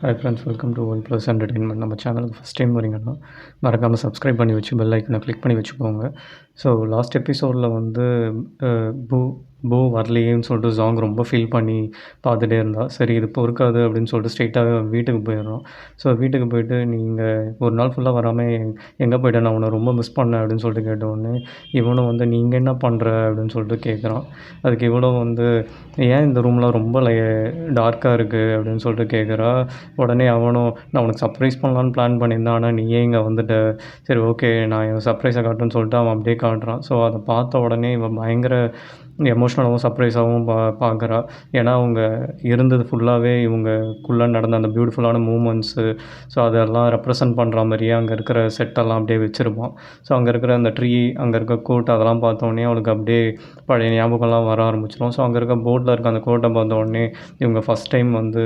Hi friends, welcome to one plus entertainment. நம்ம சேனலுக்கு first time வரீங்கன்னா மறக்காமல் சப்ஸ்கிரைப் பண்ணி வச்சு பெல் ஐக்கனை கிளிக் பண்ணி வச்சுக்கோங்க. ஸோ லாஸ்ட் எபிசோடில் வந்து பூ பூ வரலையேன்னு சொல்லிட்டு ஜாங் ரொம்ப ஃபீல் பண்ணி பார்த்துட்டே இருந்தா. சரி இது பொறுக்காது அப்படின்னு சொல்லிட்டு ஸ்ட்ரெயிட்டாக வீட்டுக்கு போயிடுறோம். ஸோ வீட்டுக்கு போயிட்டு நீங்கள் ஒரு நாள் ஃபுல்லாக வராமல் எங்கே போயிட்டேன், நான் உன்னை ரொம்ப மிஸ் பண்ணேன் அப்படின்னு சொல்லிட்டு கேட்டவுடனே இவனும் வந்து நீங்கள் என்ன பண்ணுற அப்படின்னு சொல்லிட்டு கேட்குறான். அதுக்கு இவ்வளோ வந்து ஏன் இந்த ரூம்லாம் ரொம்ப டார்க்காக இருக்குது அப்படின்னு சொல்லிட்டு கேட்குறா. உடனே அவனும் நான் உனக்கு சர்ப்ரைஸ் பண்ணலான்னு பிளான் பண்ணியிருந்தேன், ஆனால் நீ ஏன் இங்கே வந்துட்ட, சரி ஓகே நான் என் சர்ப்ரைஸை காட்டுன்னு சொல்லிட்டு அவன் அப்படியே காட்டுறான். ஸோ அதை பார்த்த உடனே இவன் பயங்கர எமோஷ்னலாகவும் சர்ப்ரைஸாகவும் பார்க்குறா. ஏன்னா அவங்க இருந்தது ஃபுல்லாகவே இவங்கக்குள்ளே நடந்த அந்த பியூட்டிஃபுல்லான மூமெண்ட்ஸு, ஸோ அதெல்லாம் ரெப்ரசன்ட் பண்ணுற மாதிரியே அங்கே இருக்கிற செட்டெல்லாம் அப்படியே வச்சுருப்பான். ஸோ அங்கே இருக்கிற அந்த ட்ரீ, அங்கே இருக்க கோட் அதெல்லாம் பார்த்தோன்னே அவளுக்கு அப்படியே பழைய ஞாபகம்லாம் வர ஆரம்பிச்சிடும். ஸோ அங்கே இருக்க போர்டில் இருக்க அந்த கோட்டை பார்த்த உடனே இவங்க ஃபஸ்ட் டைம் வந்து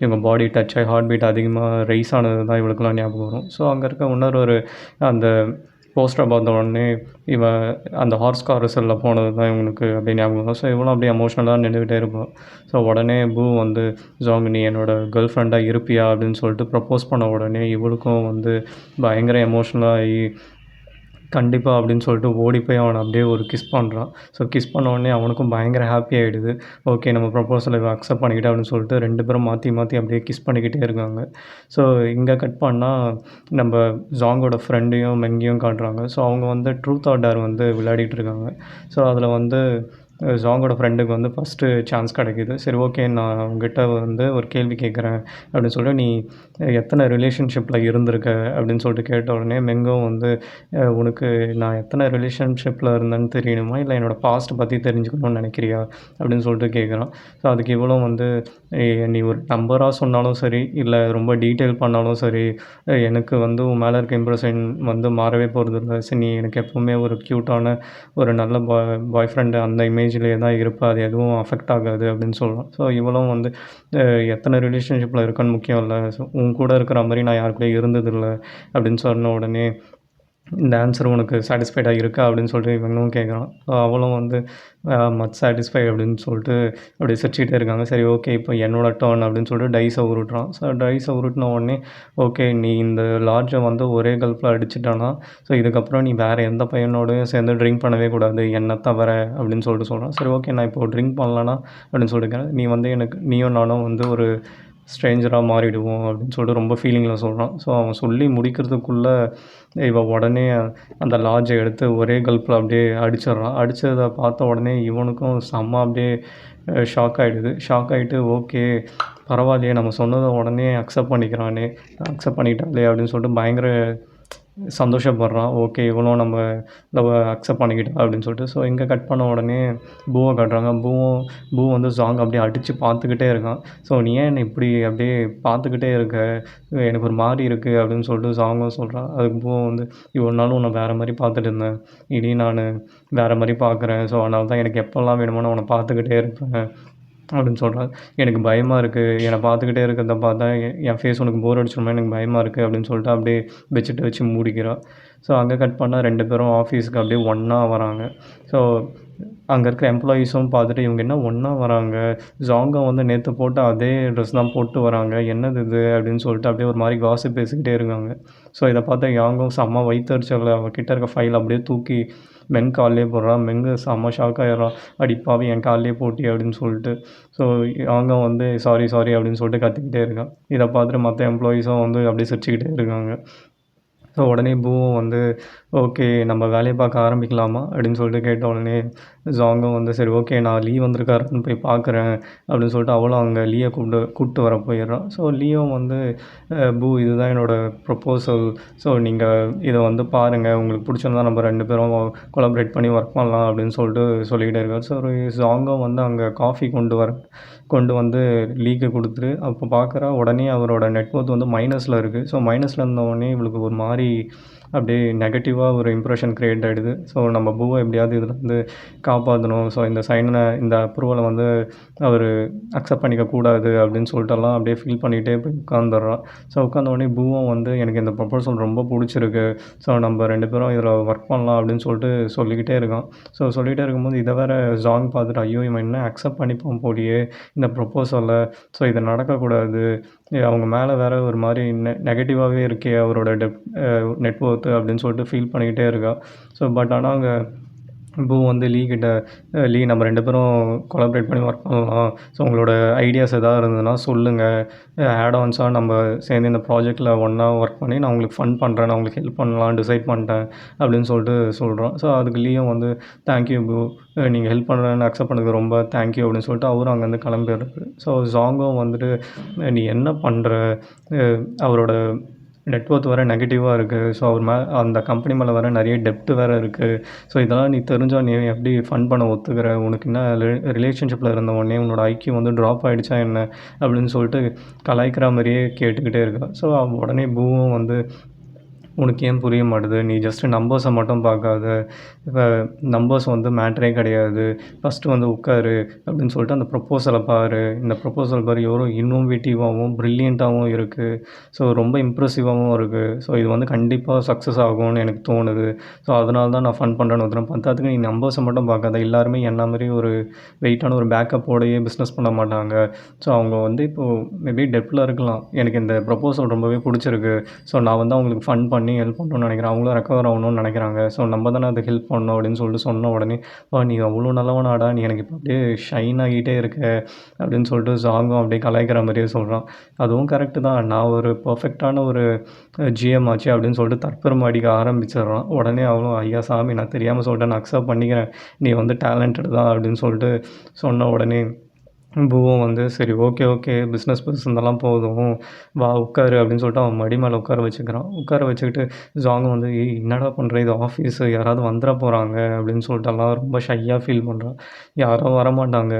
இவங்க பாடி டச் ஆகி ஹார்ட் பீட் அதிகமாக ரைஸ் ஆனது தான் இவளுக்குலாம் ஞாபகம் வரும். ஸோ அங்கே இருக்க இன்னொரு அந்த போஸ்டரை பார்த்த உடனே இவன் அந்த ஹார்ஸ் காரஸில் போனது தான் இவனுக்கு அப்படியே ஞாபகம் வரும். ஸோ இவனும் அப்படியே எமோஷ்னலாக நின்றுக்கிட்டே இருப்பான். ஸோ உடனே பூ வந்து ஜாங் நீ என்னோடய கேர்ள் ஃப்ரெண்டாக இருப்பியா அப்படின்னு சொல்லிட்டு ப்ரப்போஸ் பண்ண உடனே இவளுக்கும் வந்து பயங்கர எமோஷ்னலாக ஆகி கண்டிப்பாக அப்படின்னு சொல்லிட்டு ஓடி போய் அவனை அப்படியே ஒரு கிஸ் பண்ணுறான். ஸோ கிஸ் பண்ண உடனே அவனுக்கும் பயங்கர ஹாப்பி ஆகிடுது. ஓகே நம்ம ப்ரப்போசலை அக்செப்ட் பண்ணிக்கிட்டேன் அப்படின்னு சொல்லிட்டு 2 பேரும் மாற்றி மாற்றி அப்படியே கிஸ் பண்ணிக்கிட்டே இருக்காங்க. ஸோ இங்கே கட் பண்ணால் நம்ம ஜாங்கோட ஃப்ரெண்டையும் மெங்கியும் காட்டுறாங்க. ஸோ அவங்க வந்து ட்ரூத் ஆர் டேர் வந்து விளையாடிட்டு இருக்காங்க. ஸோ அதில் வந்து ஜாங்கோட ஃப்ரெண்டுக்கு வந்து ஃபஸ்ட்டு சான்ஸ் கிடைக்கிது. சரி ஓகே நான் உங்ககிட்ட வந்து ஒரு கேள்வி கேட்குறேன் அப்படின்னு சொல்லிட்டு நீ எத்தனை ரிலேஷன்ஷிப்பில் இருந்திருக்க அப்படின்னு சொல்லிட்டு கேட்ட உடனே மெங்கும் வந்து உனக்கு நான் எத்தனை ரிலேஷன்ஷிப்பில் இருந்தேன்னு தெரியணுமா, இல்லை என்னோடய பாஸ்ட் பற்றி தெரிஞ்சுக்கணும்னு நினைக்கிறியா அப்படின்னு சொல்லிட்டு கேட்குறான். ஸோ அதுக்கு இவ்வளோ வந்து நீ ஒரு நம்பராக சொன்னாலும் சரி, இல்லை ரொம்ப டீட்டெயில் பண்ணாலும் சரி, எனக்கு வந்து உன் மேலே இருக்க இம்ப்ரெஷன் வந்து மாறவே போகிறதில்ல. சரி நீ எனக்கு எப்போவுமே ஒரு க்யூட்டான ஒரு நல்ல பாய் ஃப்ரெண்டு அந்த இமேஜ்லேயே தான் இருப்பேன், அது எதுவும் அஃபெக்ட் ஆகாது அப்படின்னு சொல்கிறான். ஸோ இவளும் வந்து எத்தனை ரிலேஷன்ஷிப்பில் இருக்கன்னு முக்கியம் இல்லை, ஸோ உன் கூட இருக்கிற மாதிரி நான் யார் கூட இருந்ததில்லை அப்படின்னு சொன்ன உடனே இந்த ஆன்சர் உனக்கு சாட்டிஸ்ஃபைடாக இருக்கா அப்படின்னு சொல்லிட்டு இவங்களும் கேட்குறான். ஸோ அவளும் வந்து மச் சாட்டிஸ்ஃபை அப்படின்னு சொல்லிட்டு அப்படியே சிரிச்சிக்கிட்டே இருக்காங்க. சரி ஓகே இப்போ என்னோட டர்ன் அப்படின்னு சொல்லிட்டு டைஸை உருட்டுறான். ஸோ டைஸை உருட்டின உடனே ஓகே நீ இந்த லார்ஜை வந்து ஒரே கல்ப்பில் அடிச்சிட்டானா, ஸோ இதுக்கப்புறம் நீ வேறு எந்த பையனோடையும் சேர்ந்து ட்ரிங்க் பண்ணவே கூடாது என்னை தவிர அப்படின்னு சொல்லிட்டு சொல்கிறான். சரி ஓகே நான் இப்போது ட்ரிங்க் பண்ணலன்னா அப்படின்னு சொல்லிட்டு நீ வந்து எனக்கு நீயும் நானும் வந்து ஒரு ஸ்ட்ரேஞ்சராக மாறிடுவோம் அப்படின்னு சொல்லிட்டு ரொம்ப ஃபீலிங்கில் சொல்கிறான். ஸோ அவன் சொல்லி முடிக்கிறதுக்குள்ளே இவன் உடனே அந்த லார்ஜை எடுத்து ஒரே கல்ப்பில் அப்படியே அடிச்சிடுறான். அடித்ததை பார்த்த உடனே இவனுக்கும் செம்ம அப்படியே ஷாக் ஆகிடுது. ஷாக் ஆகிட்டு ஓகே பரவாயில்லையே நம்ம சொன்னதை உடனே அக்செப்ட் பண்ணிக்கிறானே, அக்செப்ட் பண்ணிக்கிட்டாலே அப்படின்னு சொல்லிட்டு பயங்கர சந்தோஷப்படுறான். ஓகே இவனும் நம்ம லவ் அக்செப்ட் பண்ணிக்கிட்டா அப்படின்னு சொல்லிட்டு. ஸோ இங்கே கட் பண்ண உடனே பூவை காட்டுறாங்க. பூ வந்து ஜாங் அப்படியே அடித்து பார்த்துக்கிட்டே இருக்கான். ஸோ நீ ஏன் என்னை இப்படி அப்படியே பார்த்துக்கிட்டே இருக்க, எனக்கு ஒரு மாதிரி இருக்குது அப்படின்னு சொல்லிட்டு ஜாங்கும் சொல்கிறான். அதுக்கு பூ வந்து இவ்வளோ நாளும் உன்னை வேறு மாதிரி பார்த்துட்டு இருந்தேன், இனி நான் வேறு மாதிரி பார்க்குறேன், ஸோ அதனால தான் எனக்கு எப்போல்லாம் வேணுமோ நான் உன்னை பார்த்துக்கிட்டே இருப்பேன் அப்படின்னு சொல்கிறான். எனக்கு பயமாக இருக்குது, என்னை பார்த்துக்கிட்டே இருக்கிறத பார்த்தா என் ஃபேஸ் உனக்கு போர் அடிச்சிடுமோ எனக்கு பயமாக இருக்குது அப்படின்னு சொல்லிட்டு அப்படியே பெட்ஷீட்டை வச்சு மூடிக்கிறான். ஸோ அங்கே கட் பண்ணால் 2 பேரும் ஆஃபீஸுக்கு அப்படியே ஒன்றா வராங்க. ஸோ அங்கே இருக்கிற எம்ப்ளாயீஸும் பார்த்துட்டு இவங்க என்ன ஒன்றா வராங்க, ஜாங்கும் வந்து நேற்று போட்ட அதே ட்ரெஸ் தான் போட்டு வராங்க, என்னது இது அப்படின்னு சொல்லிட்டு அப்படியே ஒரு மாதிரி காசிப் பேசிக்கிட்டே இருக்காங்க. ஸோ இதை பார்த்தா யாங்கும் செம்ம வயிற்றுச்சல் அவகிட்ட இருக்க ஃபைல் அப்படியே தூக்கி மெங் கால்லேயே போடுறான். மெங்கு செம்ம ஷாக் ஆகிடுறான். அடிப்பாவி என் கால்லேயே போட்டி அப்படின்னு சொல்லிட்டு. ஸோ அவங்க வந்து சாரி சாரி அப்படின்னு சொல்லிட்டு கத்திக்கிட்டே இருக்கான். இதை பார்த்துட்டு மற்ற எம்ப்ளாயீஸும் வந்து அப்படியே சிரிச்சுக்கிட்டே இருக்காங்க. ஸோ உடனே பூவும் வந்து ஓகே நம்ம வேலையை பார்க்க ஆரம்பிக்கலாமா அப்படின்னு சொல்லிட்டு கேட்ட உடனே ஜாங்கும் வந்து சரி ஓகே நான் லீவ் வந்திருக்காருன்னு போய் பார்க்குறேன் அப்படின்னு சொல்லிட்டு அவளும் அங்கே லீயை கூப்பிட்டு வர போயிடுறான். ஸோ லீவும் வந்து பூ இதுதான் என்னோடய ப்ரப்போசல், ஸோ நீங்கள் இதை வந்து பாருங்கள், உங்களுக்கு பிடிச்சிருந்தா நம்ம 2 பேரும் கொலாபரேட் பண்ணி ஒர்க் பண்ணலாம் அப்படின்னு சொல்லிட்டு சொல்லிக்கிட்டே இருக்கார். ஸோ ஒரு ஜாங்கும் வந்து அங்கே காஃபி கொண்டு வந்து லீக்கு கொடுத்துட்டு அப்போ பார்க்குறா. உடனே அவரோட நெட்வொர்த் வந்து மைனஸில் இருக்குது. ஸோ மைனஸில் இருந்தவுடனே இவளுக்கு ஒரு மாதிரி அப்படியே நெகட்டிவாக ஒரு இம்ப்ரெஷன் க்ரியேட் ஆகிடுது. ஸோ நம்ம பூவை எப்படியாவது இதில் வந்து காப்பாற்றணும், ஸோ இந்த அப்ரூவலை வந்து அவர் அக்செப்ட் பண்ணிக்கக்கூடாது அப்படின்னு சொல்லிட்டுலாம் அப்படியே ஃபீல் பண்ணிகிட்டே போய் உட்காந்துடுறான். ஸோ உட்காந்தோடனே பூவும் வந்து எனக்கு இந்த ப்ரொபோசல் ரொம்ப பிடிச்சிருக்கு, ஸோ நம்ம 2 பேரும் இதில் ஒர்க் பண்ணலாம் அப்படின்னு சொல்லிட்டு சொல்லிக்கிட்டே இருக்கான். ஸோ சொல்லிகிட்டே இருக்கும்போது இதை வேறு ஜாங் பார்த்துட்டு ஐயோ இவன் என்ன அக்செப்ட் பண்ணிப்பான் போலியே இந்த ப்ரொப்போசலை, ஸோ இது நடக்கக்கூடாது, அவங்க மேலே வேறு ஒரு மாதிரி நெகட்டிவாகவே இருக்கே அவரோட நெட் ஒர்த்து அப்படின்னு சொல்லிட்டு ஃபீல் பண்ணிக்கிட்டே இருக்கா. ஸோ பட் ஆனால் அங்கே பூ வந்து லீ கிட்ட லீ நம்ம 2 பேரும் கொலாபரேட் பண்ணி ஒர்க் பண்ணலாம். ஸோ உங்களோட ஐடியாஸ் எதாவது இருந்ததுன்னா சொல்லுங்கள். ஆட் ஆன்ஸாக நம்ம சேர்ந்து இந்த ப்ராஜெக்ட்டில் ஒன்றா ஒர்க் பண்ணி நான் உங்களுக்கு ஃபண்ட் பண்ணுறேன். நான் உங்களுக்கு ஹெல்ப் பண்ணலான்னு டிசைட் பண்ணிட்டேன் அப்படின்னு சொல்லிட்டு சொல்கிறோம். ஸோ அதுக்கு லீயும் வந்து தேங்க்யூ பூ, நீங்கள் ஹெல்ப் பண்ணுறேன்னு அக்செப்ட் பண்ணதுக்கு ரொம்ப தேங்க்யூ அப்படின்னு சொல்லிட்டு அவரும் அங்கேருந்து கிளம்பிடுறாரு. ஸோ ஜாங்கும் வந்துட்டு நீ என்ன பண்ணுற, அவரோட நெட்ஒர்த் வேறு நெகட்டிவாக இருக்குது. ஸோ அவர் அந்த கம்பெனி மேலே வேறு நிறைய டெப்ட் வேறு இருக்குது. ஸோ இதெல்லாம் நீ தெரிஞ்சால் நீ எப்படி ஃபண்ட் பண்ண ஒத்துக்கிற, உனக்கு என்ன ரிலேஷன்ஷிப்பில் இருந்த உடனே உன்னோட ஐக்கியூ வந்து ட்ராப் ஆகிடுச்சா என்ன அப்படின்னு சொல்லிட்டு கலாய்க்கிற மாதிரியே கேட்டுக்கிட்டே இருக்கா. ஸோ உடனே பூவும் வந்து உனக்கு ஏன் புரிய மாட்டுது, நீ ஜஸ்ட்டு நம்பர்ஸை மட்டும் பார்க்காத, இப்போ நம்பர்ஸ் வந்து மேட்டரே கிடையாது, ஃபஸ்ட்டு வந்து உட்காரு அப்படின்னு சொல்லிட்டு அந்த ப்ரொப்போசலை பாரு, இந்த ப்ரொப்போசல் பாரு எவ்வளோ இன்னோவேட்டிவாகவும் ப்ரில்லியண்ட்டாகவும் இருக்குது. ஸோ ரொம்ப இம்ப்ரெசிவாகவும் இருக்குது. ஸோ இது வந்து கண்டிப்பாக சக்ஸஸ் ஆகும்னு எனக்கு தோணுது. ஸோ அதனால தான் நான் ஃபன் பண்ணுறேன்னு ஒருத்தரம் பத்தாதுக்கு நீ நம்பர்ஸை மட்டும் பார்க்காத, எல்லாருமே என்ன மாதிரி ஒரு வெயிட்டான ஒரு பேக்கப்போடையே பிஸ்னஸ் பண்ண மாட்டாங்க. ஸோ அவங்க வந்து இப்போது மேபி டெப்டில் இருக்கலாம், எனக்கு இந்த ப்ரொப்போசல் ரொம்பவே பிடிச்சிருக்கு, ஸோ நான் வந்து அவங்களுக்கு ஃபன் பண்ணி ஹெல்ப் பண்ணணும்னு நினைக்கிறேன், அவங்களும் ரெக்கவர் ஆகணும்னு நினைக்கிறாங்க, ஸோ நம்ம தானே அதுக்கு ஹெல்ப் பண்ணணும் அப்படின்னு சொல்லிட்டு சொன்ன உடனே நீ அவ்வளோ நல்லவனாடா, நீ எனக்கு இப்போ அப்படியே ஷைன் ஆகிட்டே இருக்க அப்படின்னு சொல்லிட்டு ஜாங்கும் அப்படியே கலாய்க்கிற மாதிரியே சொல்கிறான். அதுவும் கரெக்டு தான், நான் ஒரு பர்ஃபெக்டான ஒரு ஜிஎம் ஆச்சு அப்படின்னு சொல்லிட்டு தற்பெருமை அடிக்க ஆரம்பிச்சிடுறான். உடனே அவளும் ஐயா சாமி நான் தெரியாமல் சொல்லிட்டேன், நான் அக்செப்ட் பண்ணிக்கிறேன், நீ வந்து டேலண்டட் தான் அப்படின்னு சொல்லிட்டு சொன்ன உடனே பூவும் வந்து சரி ஓகே ஓகே பிஸ்னஸ் இருந்தெல்லாம் போதும், வா உட்காரு அப்படின்னு சொல்லிட்டு அவன் மடி மேலே உட்கார வச்சுக்கிறான். உட்கார வச்சுக்கிட்டு ஜாங்கும் வந்து ஏய் என்னடா பண்ணுற, இது ஆஃபீஸு, யாராவது வந்துட போகிறாங்க அப்படின்னு சொல்லிட்டுலாம் ரொம்ப ஷையாக ஃபீல் பண்ணுறான். யாரும் வரமாட்டாங்க,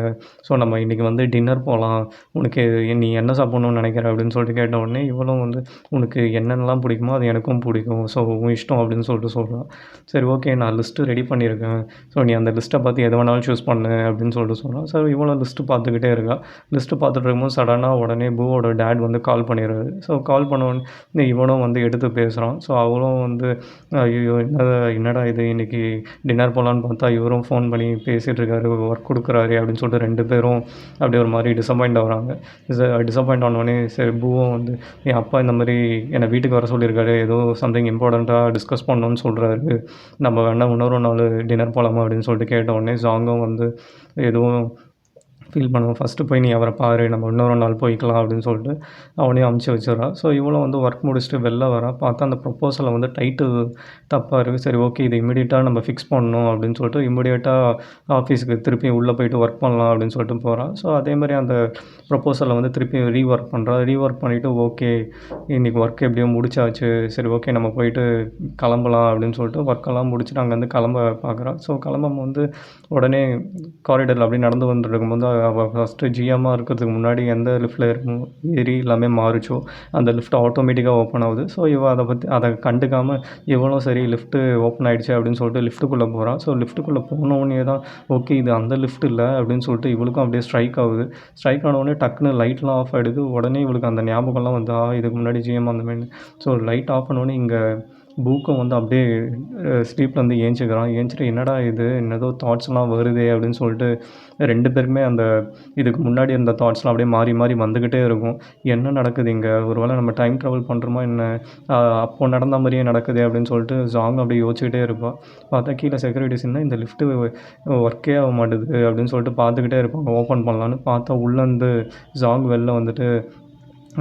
ஸோ நம்ம இன்றைக்கி வந்து டின்னர் போகலாம், உனக்கு நீ என்ன சாப்பிட்ணுன்னு நினைக்கிற அப்படின்னு சொல்லிட்டு கேட்ட உடனே இவளும் வந்து உனக்கு என்னென்னலாம் பிடிக்குமோ அது எனக்கும் பிடிக்கும், ஸோ உன் இஷ்டம் அப்படின்னு சொல்லிட்டு சொல்கிறான். சரி ஓகே நான் லிஸ்ட்டு ரெடி பண்ணியிருக்கேன், ஸோ நீ அந்த லிஸ்ட்டை பார்த்து எது வேணாலும் சூஸ் பண்ணு அப்படின்னு சொல்லிட்டு சொல்கிறான். ஸோ இவளும் லிஸ்ட்டு பார்த்துக்கிட்டே இருக்கா. லிஸ்ட்டு பார்த்துட்டு இருக்கும்போது சடனாக உடனே பூவோட டேட் வந்து கால் பண்ணிடுறாரு. ஸோ கால் பண்ண உடனே இவனும் வந்து எடுத்து பேசுகிறான். ஸோ அவளும் வந்து ஐயோ என்னடா இது இன்றைக்கி டின்னர் போகலான்னு பார்த்தா இவரும் ஃபோன் பண்ணி பேசிகிட்டு இருக்காரு, ஒர்க் கொடுக்குறாரு அப்படின்னு சொல்லிட்டு 2 பேரும் அப்படியே ஒரு மாதிரி டிசப்பாயிண்ட் ஆகுறாங்க. டிசப்பாயிண்ட் ஆனோடனே சரி பூவும் வந்து என் அப்பா இந்த மாதிரி என்னை வீட்டுக்கு வர சொல்லியிருக்காரு, ஏதோ சம்திங் இம்பார்ட்டண்ட்டாக டிஸ்கஸ் பண்ணணும்னு சொல்கிறாரு, நம்ம வேணால் இன்னொரு நாள் டின்னர் போகலாமா அப்படின்னு சொல்லிட்டு கேட்ட உடனே ஜாங்கும் வந்து எதுவும் ஃபீல் பண்ணுவோம், ஃபஸ்ட்டு போய் நீ அவரை பாரு, நம்ம இன்னொரு நாள் போய்க்கலாம் அப்படின்னு சொல்லிட்டு அவனையும் அமுச்சு வச்சிடறா. ஸோ இவளும் வந்து ஒர்க் முடிச்சுட்டு வெளில வரா. பார்த்தா அந்த ப்ரொப்போசலில் வந்து டைட்டில் தப்பாக இருக்குது. சரி ஓகே இது இமிடியேட்டாக நம்ம ஃபிக்ஸ் பண்ணணும் அப்படின்னு சொல்லிட்டு இமிடியேட்டாக ஆஃபீஸுக்கு திருப்பி உள்ளே போய்ட்டு ஒர்க் பண்ணலாம் அப்படின்னு சொல்லிட்டு போகிறா. ஸோ அதேமாதிரி அந்த ப்ரொப்போசலில் வந்து திருப்பி ரீஒர்க் பண்ணுறா. ரீஒர்க் பண்ணிவிட்டு ஓகே இன்றைக்கி ஒர்க் எப்படியோ முடிச்சாச்சு, சரி ஓகே நம்ம போய்ட்டு கிளம்பலாம் அப்படின்னு சொல்லிட்டு ஒர்க்கெல்லாம் முடிச்சுட்டு அங்கேருந்து கிளம்ப பார்க்குறா. ஸோ கிளம்பும் வந்து உடனே காரிடரில் அப்படியே நடந்து வந்துட்டு இருக்கும்போது அவள் ஃபஸ்ட்டு ஜிஎம்மாக இருக்கிறதுக்கு முன்னாடி எந்த லிஃப்ட்டில் ஏறி எல்லாமே மாறிச்சோ அந்த லிஃப்ட் ஆட்டோமேட்டிக்காக ஓப்பன் ஆகுது. ஸோ இவள் அதை கண்டுக்காமல் இவளும் சரி லிஃப்ட்டு ஓப்பன் ஆகிடுச்சு அப்படின்னு சொல்லிட்டு லிஃப்ட்டுக்குள்ளே போகிறான். ஸோ லிஃப்ட்டுக்குள்ளே போனோடனே தான் ஓகே இது அந்த லிஃப்ட் இல்லை அப்படின்னு சொல்லிட்டு இவளுக்கும் அப்படியே ஸ்ட்ரைக் ஆகுது. ஸ்ட்ரைக் ஆனவுடனே டக்குன்னு லைட்லாம் ஆஃப் ஆகிடுது. உடனே இவளுக்கு அந்த ஞாபகம்லாம் வந்து இதுக்கு முன்னாடி ஜிஎம் அந்த மாதிரி. ஸோ லைட் ஆஃப் பண்ணோடனே இங்கே பூக்கும் வந்து அப்படியே ஸ்லீப்லேருந்து ஏஞ்சிக்கிறான். ஏஞ்சிட்டு என்னடா இது என்னதோ தாட்ஸ்லாம் வருதே அப்படின்னு சொல்லிட்டு 2 பேருமே அந்த இதுக்கு முன்னாடி இருந்த தாட்ஸ்லாம் அப்படியே மாறி மாறி வந்துக்கிட்டே இருக்கும். என்ன நடக்குது இங்கே, ஒரு வேளை நம்ம டைம் ட்ராவல் பண்ணுறோமா என்ன, அப்போது நடந்த மாதிரியே நடக்குது அப்படின்னு சொல்லிட்டு ஜாங் அப்படியே யோசிச்சுக்கிட்டே இருப்பாள். பார்த்தா கீழே செக்யூரிட்டிஸ் என்ன இந்த லிஃப்ட்டு ஒர்க்கே ஆக மாட்டுது அப்படின்னு சொல்லிட்டு பார்த்துக்கிட்டே இருப்பாங்க. ஓப்பன் பண்ணலான்னு பார்த்தா உள்ளேருந்து ஜாங் வெளில வந்துட்டு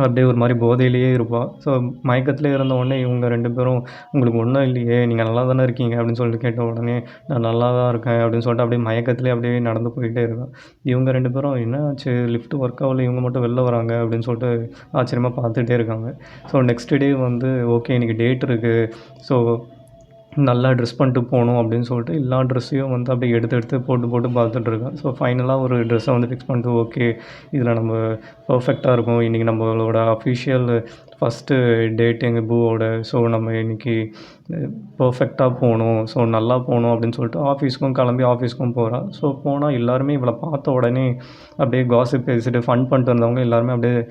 அப்படியே ஒரு மாதிரி போதையிலேயே இருப்பாள். ஸோ மயக்கத்திலே இருந்த உடனே இவங்க 2 பேரும் உங்களுக்கு ஒன்றும் இல்லையே, நீங்கள் நல்லா தானே இருக்கீங்க அப்படின்னு சொல்லிட்டு கேட்ட உடனே நான் நல்லா தான் இருக்கேன் அப்படின்னு சொல்லிட்டு அப்படியே மயக்கத்திலே அப்படியே நடந்து போயிட்டே இருக்கான். இவங்க 2 பேரும் என்ன ஆச்சு லிஃப்ட் ஒர்க் ஆகல, இவங்க மட்டும் வெளில வராங்க அப்படின்னு சொல்லிட்டு ஆச்சரியமாக பார்த்துட்டே இருக்காங்க. ஸோ நெக்ஸ்ட் டே வந்து ஓகே இன்றைக்கி டேட் இருக்குது, ஸோ நல்லா ட்ரெஸ் பண்ணிட்டு போகணும் அப்படின்னு சொல்லிட்டு எல்லா ட்ரெஸ்ஸையும் வந்து அப்படியே எடுத்து போட்டு பார்த்துட்ருக்கேன். ஸோ ஃபைனலாக ஒரு ட்ரெஸ்ஸை வந்து ஃபிக்ஸ் பண்ணிட்டு ஓகே இதில் நம்ம பர்ஃபெக்டாக இருக்கும், இன்றைக்கி நம்மளோட அஃபிஷியல் ஃபஸ்ட்டு டேட் எங்கள் பூவோட. ஸோ நம்ம இன்றைக்கி பர்ஃபெக்டாக போகணும், ஸோ நல்லா போகணும் அப்படின்னு சொல்லிட்டு ஆஃபீஸ்க்கும் போகிறா. ஸோ போனால் எல்லாருமே இவளை பார்த்த உடனே அப்படியே காசிப் பேசிட்டு ஃபன் பண்ணிட்டு வந்தவங்க எல்லாருமே அப்படியே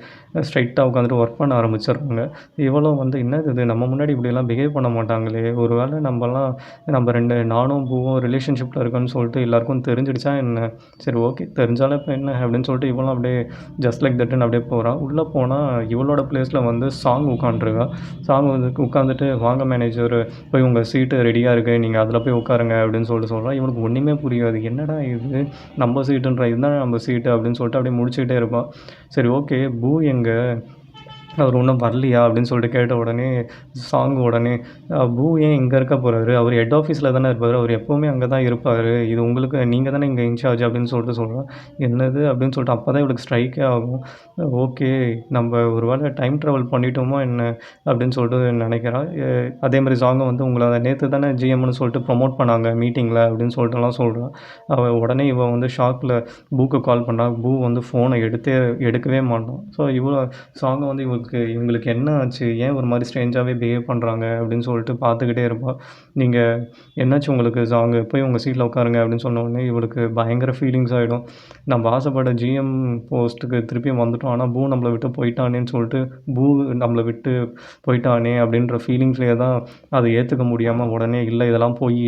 ஸ்ட்ரைட்டாக உட்காந்துட்டு ஒர்க் பண்ண ஆரம்பிச்சிடுறாங்க. இவளும் வந்து என்னது இது, நம்ம முன்னாடி இப்படிலாம் பிஹேவ் பண்ண மாட்டாங்களே, ஒரு வேளை நம்ம நானும் பூவும் ரிலேஷன்ஷிப்பில் இருக்கோன்னு சொல்லிட்டு எல்லாருக்கும் தெரிஞ்சிடுச்சா என்ன? சரி ஓகே, தெரிஞ்சாலும் இப்போ என்ன அப்படின்னு சொல்லிட்டு இவளும் அப்படியே ஜஸ்ட் லைக் தட்டுன்னு அப்படியே போகிறா. உள்ளே போனால் இவளோட பிளேஸில் வந்து சாங் உட்காண்ட்ருக்கா. சாங் வந்து உட்காந்துட்டு, வாங்க மேனேஜர், போய் உங்கள் சீட்டு ரெடியாக இருக்குது, நீங்கள் அதில் போய் உட்காருங்க அப்படின்னு சொல்லிட்டு சொல்கிறான். இவனுக்கு ஒன்றுமே புரியாது, என்னடா இது நம்ம சீட்டுன்ற, இதுதான் நம்ம சீட்டு அப்படின்னு சொல்லிட்டு அப்படியே முடிச்சுக்கிட்டே இருப்பான். சரி ஓகே, பூ எங்கே, அவர் இன்னும் வரலையா அப்படின்னு சொல்லிட்டு கேட்ட உடனே உடனே பூ ஏன் இங்கே இருக்க போகிறாரு, அவர் ஹெட் ஆஃபீஸில் தானே இருப்பார், அவர் எப்போவுமே அங்கே தான் இருப்பார், இது உங்களுக்கு நீங்கள் தானே இங்கே இன்சார்ஜ் அப்படின்னு சொல்லிட்டு சொல்கிறோம். என்னது அப்படின்னு சொல்லிட்டு அப்போ தான் இவளுக்கு ஸ்ட்ரைக்கே ஆகும். ஓகே, நம்ம ஒரு வேளை டைம் ட்ராவல் பண்ணிட்டோமோ என்ன அப்படின்னு சொல்லிட்டு நினைக்கிறான். அதே மாதிரி சாங்கை வந்து உங்களை நேற்று தானே ஜிஎம்னு சொல்லிட்டு ப்ரொமோட் பண்ணாங்க மீட்டிங்கில் அப்படின்னு சொல்லிட்டுலாம் சொல்கிறான். உடனே இவன் வந்து ஷாக்கில் பூக்கு கால் பண்ணுறான். பூ வந்து ஃபோனை எடுக்கவே மாட்டான். ஸோ சாங்கை வந்து இவங்களுக்கு என்ன ஆச்சு, ஏன் ஒரு மாதிரி ஸ்ட்ரேஞ்சாகவே பிஹேவ் பண்ணுறாங்க அப்படின்னு சொல்லிட்டு பார்த்துக்கிட்டே இருப்பாள். நீங்கள் என்னாச்சு உங்களுக்கு சாங்கு, போய் உங்கள் சீட்டில் உட்காருங்க அப்படின்னு சொன்ன உடனே இவளுக்கு பயங்கர ஃபீலிங்ஸ் ஆகிடும். நம்ம ஆசைப்பட்ட ஜிஎம் போஸ்ட்டுக்கு திருப்பியும் வந்துட்டோம், ஆனால் பூ நம்மளை விட்டு போயிட்டானேன்னு சொல்லிட்டு, பூ நம்மளை விட்டு போயிட்டானே அப்படின்ற ஃபீலிங்ஸ்லேயே தான் அதை ஏற்றுக்க முடியாமல் உடனே இல்லை இதெல்லாம் போய்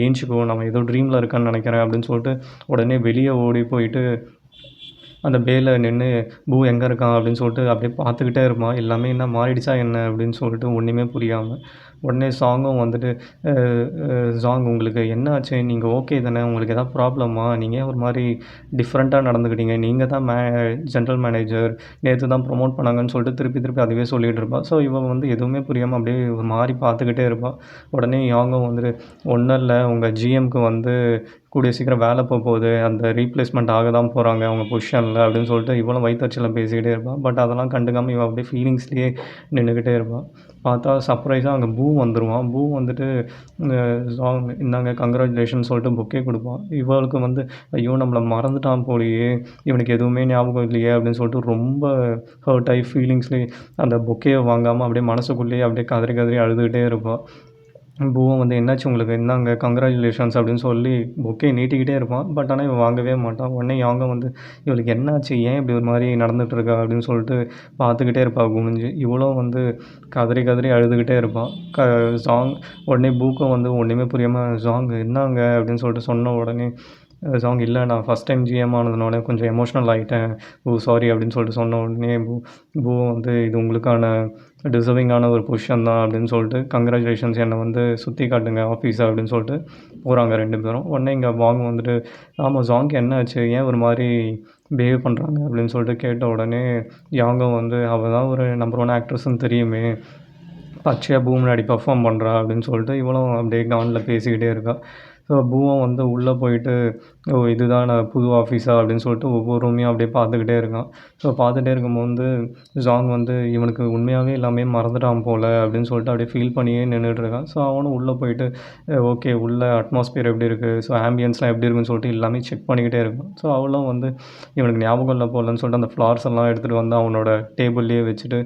ஏஞ்சிக்கோ, நம்ம ஏதோ ட்ரீமில் இருக்கான்னு நினைக்கிறேன் அப்படின்னு சொல்லிட்டு உடனே வெளியே ஓடி போயிட்டு அந்த பேல நின்று பூ எங்கே இருக்கான் அப்படின்னு சொல்லிட்டு அப்படியே பார்த்துக்கிட்டே இருப்பான். எல்லாமே என்ன மாறிடுச்சா என்ன அப்படின்னு சொல்லிட்டு ஒன்றுமே புரியாமல். உடனே சாங்கும் வந்துட்டு சாங் உங்களுக்கு என்ன ஆச்சு, நீங்கள் ஓகே தானே, உங்களுக்கு எதாவது ப்ராப்ளமா, நீங்கள் ஏன் ஒரு மாதிரி டிஃப்ரெண்ட்டாக நடந்துக்கிட்டீங்க, நீங்கள் தான் ஜென்ரல் மேனேஜர், நேற்று தான் ப்ரொமோட் பண்ணாங்கன்னு சொல்லிட்டு திருப்பி அதுவே சொல்லிகிட்டு இருப்பாள். ஸோ இவன் வந்து எதுவுமே புரியாமல் அப்படியே ஒரு மாதிரி பார்த்துக்கிட்டே இருப்பாள். உடனே யாங்கும் வந்துட்டு, ஒன்றும் இல்லை, உங்கள் ஜிஎம்க்கு வந்து கூடிய சீக்கிரம் வேலை போகுது, அந்த ரீப்ளேஸ்மெண்ட் ஆக தான் போகிறாங்க அவங்க பொசிஷனில் அப்படின்னு சொல்லிட்டு இவளும் வயிற்றுச்சலில் பேசிக்கிட்டே இருப்பாள். பட் அதெல்லாம் கண்டுக்காமல் இவன் அப்படியே ஃபீலிங்ஸ்லேயே நின்றுக்கிட்டே இருப்பாள். பார்த்தா சர்ப்ரைஸாக அங்கே பூ வந்துடுவான். பூ வந்துட்டு சாங் இந்தாங்க கங்க்ராச்சுலேஷன் சொல்லிட்டு புக்கே கொடுப்பான். இவளுக்கு வந்து ஐயோ நம்மளை மறந்துட்டான் போலையே, இவனுக்கு எதுவுமே ஞாபகம் இல்லையே அப்படின்னு சொல்லிட்டு ரொம்ப ஹர்ட் ஆகி ஃபீலிங்ஸ்லேயே அந்த புக்கேயை வாங்காமல் அப்படியே மனசுக்குள்ளேயே அப்படியே கதறி கதறி அழுதுகிட்டே இருப்பாள். பூவும் வந்து என்னாச்சு உங்களுக்கு, இந்தாங்க கங்க்ராச்சுலேஷன்ஸ் அப்படின்னு சொல்லி பொக்கே நீட்டிக்கிட்டே இருப்பான். பட் ஆனால் இவன் வாங்கவே மாட்டான். உடனே யாங்க வந்து இவளுக்கு என்னாச்சு, ஏன் இப்படி ஒரு மாதிரி நடந்துகிட்ருக்கா அப்படின்னு சொல்லிட்டு பார்த்துக்கிட்டே இருப்பாள் குனிஞ்சு. இவளும் வந்து கதறி கதறி அழுதுகிட்டே இருப்பான். சாங் உடனே பூக்கும் வந்து ஒன்றுமே புரியாமல் சாங் இந்தாங்க அப்படின்னு சொல்லிட்டு சொன்ன உடனே சாங் இல்லை, நான் ஃபஸ்ட் டைம் ஜிஎம் ஆனதுனால கொஞ்சம் எமோஷ்னல் ஆகிட்டேன், சாரி அப்படின்னு சொல்லிட்டு சொன்ன உடனே பூவும் வந்து இது உங்களுக்கான டிசர்விங்கான ஒரு பொசிஷன் தான் அப்படின்னு சொல்லிட்டு கங்க்ராச்சுலேஷன்ஸ், என்னை வந்து சுற்றி காட்டுங்க ஆஃபீஸை அப்படின்னு சொல்லிட்டு போகிறாங்க 2 பேரும். உடனே இங்கே வாங்க வந்துட்டு, ஆமாம் சாங்க்கு என்ன ஆச்சு, ஏன் ஒரு மாதிரி பிஹேவ் பண்ணுறாங்க அப்படின்னு சொல்லிட்டு கேட்ட உடனே யாங்கும் வந்து அவள் தான் ஒரு நம்பர் 1 ஆக்ட்ரஸ்ன்னு தெரியுமே, பச்சையாக பூ முன்னாடி பர்ஃபார்ம் பண்ணுறா அப்படின்னு சொல்லிட்டு இவளும் அப்படியே கானில் பேசிக்கிட்டே இருக்கா. ஸோ பூவும் வந்து உள்ளே போயிட்டு, ஓ இதுதான் நான் புது ஆஃபீஸா அப்படின்னு சொல்லிட்டு ஒவ்வொரு ரூமையும் அப்படியே பார்த்துக்கிட்டே இருக்கான். ஸோ பார்த்துட்டே இருக்கும்போது ஜாங் வந்து இவனுக்கு உண்மையாகவே எல்லாமே மறந்துட்டான் போல் அப்படின்னு சொல்லிட்டு அப்படியே ஃபீல் பண்ணியே நின்றுட்டுருக்கான். ஸோ அவனும் உள்ளே போயிட்டு ஓகே உள்ள அட்மாஸ்பியர் எப்படி இருக்குது, ஸோ ஆம்பியன்ஸ்லாம் எப்படி இருக்குன்னு சொல்லிட்டு எல்லாமே செக் பண்ணிக்கிட்டே இருக்கான். ஸோ அவளும் வந்து இவனுக்கு ஞாபகம் இல்லை போலன்னு சொல்லிட்டு அந்த ஃப்ளார்ஸ் எல்லாம் எடுத்துகிட்டு வந்து அவனோட டேபிள்லேயே வச்சுட்டு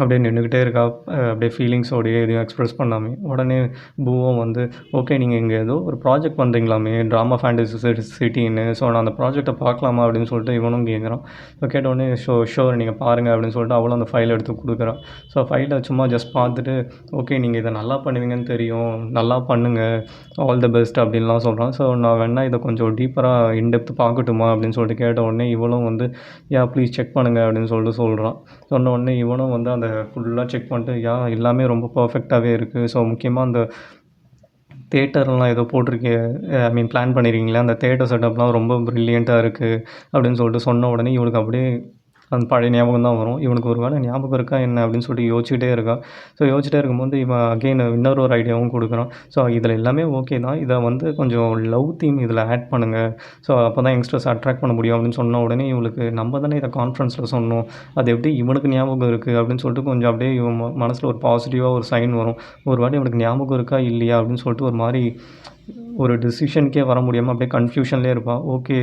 அப்படியே நின்றுக்கிட்டே இருக்கா. அப்படியே ஃபீலிங்ஸோடையே எதையும் எக்ஸ்ப்ரெஸ் பண்ணாமல். உடனே பூவும் வந்து ஓகே நீங்கள் இங்கே ஏதோ ஒரு ப்ராஜெக்ட் பண்ணுறீங்களாமே, ட்ராமா ஃபேண்டசி சிட்டின்னு, ஸோ நான் அந்த ப்ராஜெக்டை பார்க்கலாமா அப்படின்னு சொல்லிட்டு இவனும் கேட்குறான். ஸோ கேட்டோடனே ஷோர் நீங்கள் பாருங்கள் அப்படின்னு சொல்லிட்டு அவளும் அந்த ஃபைலை எடுத்து கொடுக்குறான். ஸோ ஃபைலை சும்மா ஜஸ்ட் பார்த்துட்டு ஓகே நீங்கள் இதை நல்லா பண்ணுவீங்கன்னு தெரியும், நல்லா பண்ணுங்கள், ஆல் த பெஸ்ட் அப்படின்லாம் சொல்கிறான். ஸோ நான் வேணால் இதை கொஞ்சம் டீப்பராக இன்டெப்த் பார்க்கட்டுமா அப்படின்னு சொல்லிட்டு கேட்ட உடனே இவளும் வந்து ப்ளீஸ் செக் பண்ணுங்கள் அப்படின்னு சொல்லிட்டு சொல்கிறான். சொன்ன உடனே இவனும் வந்து அந்த ஃபுல்லாக செக் பண்ணிட்டு எல்லாமே ரொம்ப பர்ஃபெக்டாகவே இருக்குது. ஸோ முக்கியமாக அந்த தியேட்டர்லாம் ஏதோ பிளான் பண்ணியிருக்கீங்களே, அந்த தியேட்டர் செட்டப்லாம் ரொம்ப ப்ரில்லியண்ட்டாக இருக்குது அப்படின்னு சொல்லிட்டு சொன்ன உடனே இவளுக்கு அப்படியே அந்த பழைய ஞாபகம் தான் வரும். இவனுக்கு ஒரு வேளை ஞாபகம் இருக்கா என்ன அப்படின்னு சொல்லிட்டு யோசிச்சுட்டே இருக்கா. ஸோ யோசிச்சுட்டே இருக்கும்போது இவன் அகெயின் இன்னொரு ஐடியாவும் கொடுக்குறான். ஸோ இதில் எல்லாமே ஓகே தான், இதை வந்து கொஞ்சம் லவ் தீம் இதில் ஆட் பண்ணுங்கள், ஸோ அப்போ தான் யங்ஸ்டர்ஸ் அட்ராக்ட் பண்ண முடியும் அப்படின்னு சொன்ன உடனே இவளுக்கு நம்ம தானே இதை கான்ஃபரன்ஸில் சொன்னோம், அது எப்படி இவனுக்கு ஞாபகம் இருக்குது அப்படின்னு சொல்லிட்டு கொஞ்சம் அப்படியே இவன் மனசில் ஒரு பாசிட்டிவாக ஒரு சைன் வரும். ஒரு வாட்டி இவனுக்கு ஞாபகம் இருக்கா இல்லையா அப்படின்னு சொல்லிட்டு ஒரு மாதிரி ஒரு டெசிஷனுக்கே வர முடியாமல் அப்படியே கன்ஃப்யூஷன்லேயே இருப்பான். ஓகே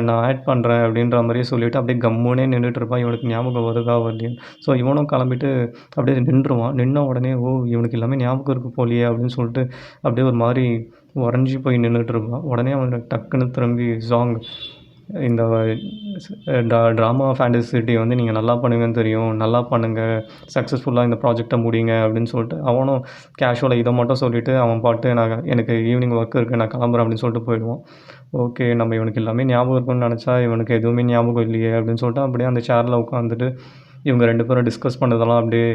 நான் ஆட் பண்ணுறேன் அப்படின்ற மாதிரியே சொல்லிவிட்டு அப்படியே கம்முனே நின்றுட்டுருப்பான். இவனுக்கு ஞாபகம் வருதா வரலையா. ஸோ இவனும் கிளம்பிட்டு அப்படியே நின்றுவான். நின்ன உடனே ஓ இவனுக்கு எல்லாமே ஞாபகம் இருக்குது போலியே அப்படின்னு சொல்லிட்டு அப்படியே ஒரு மாதிரி உறைஞ்சி போய் நின்றுட்டுருப்பான். உடனே அவனுக்கு டக்குன்னு திரும்பி சாங் இந்த ட்ராமா ஃபேண்டசிட்டி வந்து நீங்கள் நல்லா பண்ணுவீங்கன்னு தெரியும், நல்லா பண்ணுங்கள், சக்ஸஸ்ஃபுல்லாக இந்த ப்ராஜெக்டை முடிங்க அப்படின்னு சொல்லிட்டு அவனும் கேஷுவலாக இதை மட்டும் சொல்லிவிட்டு அவன் பாட்டு எனக்கு ஈவினிங் ஒர்க் இருக்குது நான் கிளம்புறேன் அப்படின்னு சொல்லிட்டு போயிடுவான். ஓகே நம்ம இவனுக்கு எல்லாமே ஞாபகம் இருக்குன்னு நினச்சா இவனுக்கு எதுவுமே ஞாபகம் இல்லையே அப்படின்னு சொல்லிட்டு அப்படியே அந்த சேரில் உட்காந்துட்டு இவங்க 2 பேரும் டிஸ்கஸ் பண்ணதெல்லாம் அப்படியே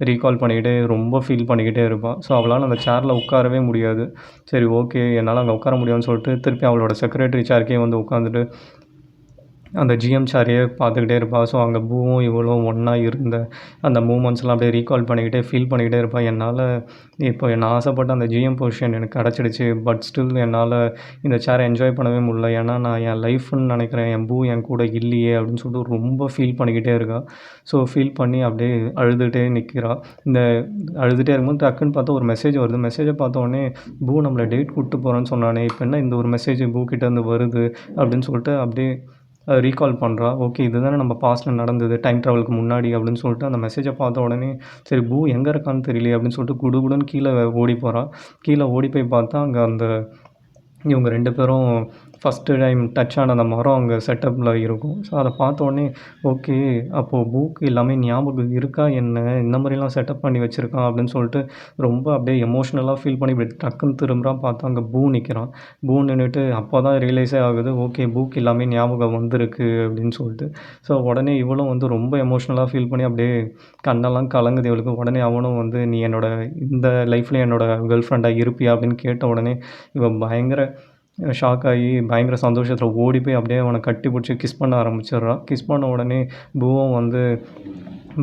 ரீகால் பண்ணிக்கிட்டே ரொம்ப ஃபீல் பண்ணிக்கிட்டே இருப்பான். ஸோ அவளால் அந்த சேரில் உட்காரவே முடியாது. சரி ஓகே என்னால் அங்கே உட்கார முடியாதுன்னு சொல்லிட்டு திருப்பி அவளோட செக்ரட்டரி சேர்க்கே வந்து உட்காந்துட்டு அந்த ஜிஎம் சாரையே பார்த்துக்கிட்டே இருப்பாள். ஸோ அங்கே பூவும் இவளும் ஒன்றா இருந்த அந்த மூமெண்ட்ஸ்லாம் அப்படியே ரீகால் பண்ணிக்கிட்டே ஃபீல் பண்ணிக்கிட்டே இருப்பாள். என்னால் இப்போ நான் ஆசைப்பட்ட அந்த ஜிஎம் பொசிஷன் எனக்கு கிடச்சிடுச்சு. பட் ஸ்டில் என்னால் இந்த சேரை என்ஜாய் பண்ணவே முடியல. ஏன்னா நான் என் லைஃப்னு நினைக்கிறேன் என் பூ என் கூட இல்லையே அப்படின்னு சொல்லிட்டு ரொம்ப ஃபீல் பண்ணிக்கிட்டே இருக்கா. ஸோ ஃபீல் பண்ணி அப்படியே அழுதுகிட்டே நிற்கிறா. இந்த அழுதுகிட்டே இருக்கும்போது டக்குன்னு பார்த்தா ஒரு மெசேஜ் வருது. மெசேஜை பார்த்த உடனே பூ நம்மளை டேட் கூப்பிட்டு போகிறேன்னு சொன்னானே இப்போ என்ன இந்த ஒரு மெசேஜ் பூ கிட்டேருந்து வருது அப்படின்னு சொல்லிட்டு அப்படியே ரீகால் பண்ணுறா. ஓகே இதுதானே நம்ம பாஸ்ட்டில் நடந்தது டைம் ட்ராவலுக்கு முன்னாடி அப்படின்னு சொல்லிட்டு அந்த மெசேஜை பார்த்த உடனே சரி பூ எங்கே இருக்கான்னு தெரியலையே அப்படின்னு சொல்லிட்டு குடுகுடுன்னு கீழே ஓடி போகிறா. கீழே ஓடி போய் பார்த்தா அங்கே அந்த இவங்க 2 பேரும் ஃபஸ்ட்டு டைம் டச் ஆன அந்த மரம் அங்கே செட்டப்பில் இருக்கும். ஸோ அதை பார்த்த உடனே ஓகே அப்போது பூக்கு எல்லாமே ஞாபகம் இருக்கா என்ன இந்த மாதிரிலாம் செட்டப் பண்ணி வச்சுருக்கான் அப்படின்னு சொல்லிட்டு ரொம்ப அப்படியே எமோஷ்னலாக ஃபீல் பண்ணி இப்படி டக்குன்னு திரும்புகிறான். பார்த்தா அங்கே பூ நிற்கிறான். பூ நின்றுட்டு அப்போ தான் ரியலைஸே ஆகுது ஓகே பூக்கு எல்லாமே ஞாபகம் வந்திருக்கு அப்படின்னு சொல்லிட்டு. ஸோ உடனே இவளும் வந்து ரொம்ப எமோஷ்னலாக ஃபீல் பண்ணி அப்படியே கண்ணெல்லாம் கலங்குது இவளுக்கு. உடனே அவனும் வந்து நீ என்னோட இந்த லைஃப்பில் என்னோட கேர்ள் ஃப்ரெண்டாக இருப்பியா அப்படின்னு கேட்ட உடனே இவன் பயங்கர ஷாக் ஆகி பயங்கர சந்தோஷத்தில் ஓடி போய் அப்படியே அவனை கட்டி பிடிச்சி கிஸ் பண்ண ஆரம்பிச்சிடுறான். கிஸ் பண்ண உடனே பூவும் வந்து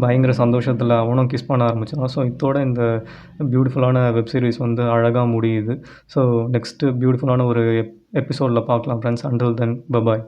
பயங்கர சந்தோஷத்தில் அவனும் கிஸ் பண்ண ஆரம்பிச்சிடுறான். ஸோ இதோட இந்த பியூட்டிஃபுல்லான வெப் சீரிஸ் வந்து அழகாக முடியுது. ஸோ நெக்ஸ்ட்டு பியூட்டிஃபுல்லான ஒரு எபிசோடில் பார்க்கலாம் friends. Until then bye bye.